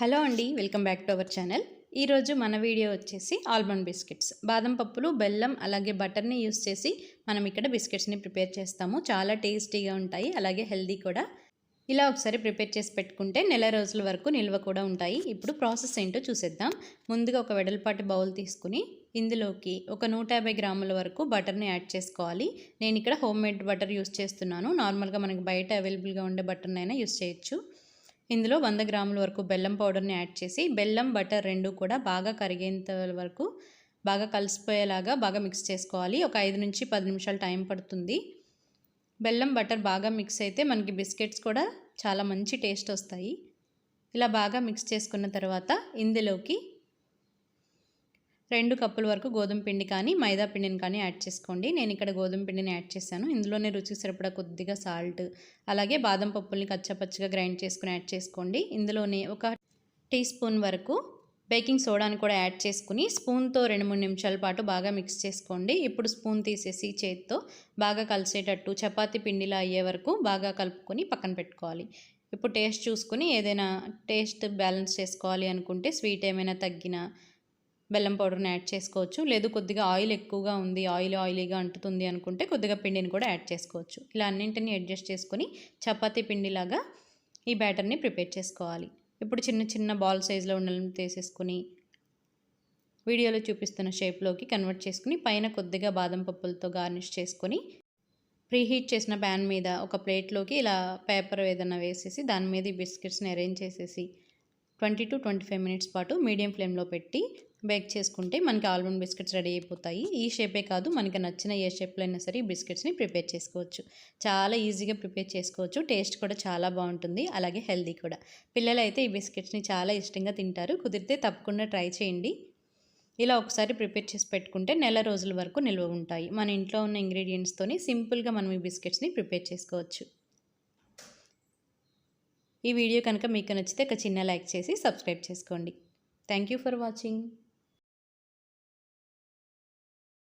Hello అండి, welcome back to our channel. ఈరోజు మన వీడియో వచ్చేసి ఆల్మండ్ బిస్కెట్స్. బాదం పప్పులు, బెల్లం అలాగే బటర్ని యూస్ చేసి మనం ఇక్కడ బిస్కెట్స్ని ప్రిపేర్ చేస్తాము. చాలా టేస్టీగా ఉంటాయి, అలాగే హెల్దీ కూడా. ఇలా ఒకసారి ప్రిపేర్ చేసి పెట్టుకుంటే నెల రోజుల వరకు నిల్వ కూడా ఉంటాయి. ఇప్పుడు ప్రాసెస్ ఏంటో చూసేద్దాం. ముందుగా ఒక వెడల్పాటి బౌల్ తీసుకుని ఇందులోకి ఒక 150 గ్రాముల వరకు బటర్ని యాడ్ చేసుకోవాలి. నేను ఇక్కడ హోమ్ మేడ్ బటర్ యూస్ చేస్తున్నాను. నార్మల్గా మనకి బయట అవైలబుల్గా ఉండే బటర్ని అయినా యూస్ చేయొచ్చు. ఇందులో 100 గ్రాముల వరకు బెల్లం పౌడర్ని యాడ్ చేసి బెల్లం బటర్ రెండు కూడా బాగా కరిగేంత వరకు బాగా కలిసిపోయేలాగా బాగా మిక్స్ చేసుకోవాలి. ఒక 5 నుంచి 10 నిమిషాలు టైం పడుతుంది. బెల్లం బటర్ బాగా మిక్స్ అయితే మనకి బిస్కెట్స్ కూడా చాలా మంచి టేస్ట్ వస్తాయి. ఇలా బాగా మిక్స్ చేసుకున్న తర్వాత ఇందులోకి 2 కప్పుల వరకు గోధుమ పిండి కానీ మైదా పిండిని కానీ యాడ్ చేసుకోండి. నేను ఇక్కడ గోధుమ పిండిని యాడ్ చేశాను. ఇందులోనే రుచికి సరిపడా కొద్దిగా సాల్ట్, అలాగే బాదం పప్పుల్ని కచ్చాపచ్చిగా గ్రైండ్ చేసుకుని యాడ్ చేసుకోండి. ఇందులోనే ఒక టీ స్పూన్ వరకు బేకింగ్ సోడాని కూడా యాడ్ చేసుకుని స్పూన్తో 2-3 నిమిషాల పాటు బాగా మిక్స్ చేసుకోండి. ఇప్పుడు స్పూన్ తీసేసి చేత్తో బాగా కలిసేటట్టు చపాతీ పిండిలా అయ్యే వరకు బాగా కలుపుకొని పక్కన పెట్టుకోవాలి. ఇప్పుడు టేస్ట్ చూసుకుని ఏదైనా టేస్ట్ బ్యాలెన్స్ చేసుకోవాలి అనుకుంటే స్వీట్ ఏమైనా తగ్గినా బెల్లం పౌడర్ని యాడ్ చేసుకోవచ్చు. లేదు కొద్దిగా ఆయిల్ ఎక్కువగా ఉంది, ఆయిలీగా అంటుతుంది అనుకుంటే కొద్దిగా పిండిని కూడా యాడ్ చేసుకోవచ్చు. ఇలా అన్నింటినీ అడ్జస్ట్ చేసుకొని చపాతీ పిండిలాగా ఈ బ్యాటర్ని ప్రిపేర్ చేసుకోవాలి. ఇప్పుడు చిన్న చిన్న బాల్ సైజులో ఉండలను తీసేసుకుని వీడియోలో చూపిస్తున్న షేప్లోకి కన్వర్ట్ చేసుకుని పైన కొద్దిగా బాదం పప్పులతో గార్నిష్ చేసుకొని ప్రీహీట్ చేసిన ప్యాన్ మీద ఒక ప్లేట్లోకి ఇలా పేపర్ ఏదైనా వేసేసి దాని మీద ఈ బిస్కెట్స్ని అరేంజ్ చేసేసి 20 to 25 మినిట్స్ పాటు మీడియం ఫ్లేమ్లో పెట్టి బేక్ చేసుకుంటే మనకి ఆల్మండ్ బిస్కెట్స్ రెడీ అయిపోతాయి. ఈ షేపే కాదు, మనకి నచ్చిన ఏ షేప్లో అయినా సరే ఈ బిస్కెట్స్ని ప్రిపేర్ చేసుకోవచ్చు. చాలా ఈజీగా ప్రిపేర్ చేసుకోవచ్చు. టేస్ట్ కూడా చాలా బాగుంటుంది, అలాగే హెల్దీ కూడా. పిల్లలు అయితే ఈ బిస్కెట్స్ని చాలా ఇష్టంగా తింటారు. కుదిరితే తప్పకుండా ట్రై చేయండి. ఇలా ఒకసారి ప్రిపేర్ చేసి పెట్టుకుంటే నెల రోజుల వరకు నిల్వ ఉంటాయి. మన ఇంట్లో ఉన్న ఇంగ్రీడియంట్స్తోని సింపుల్గా మనం ఈ బిస్కెట్స్ని ప్రిపేర్ చేసుకోవచ్చు. ఈ వీడియో కనుక మీకు నచ్చితే ఒక చిన్న లైక్ చేసి సబ్స్క్రైబ్ చేసుకోండి. Thank you for watching.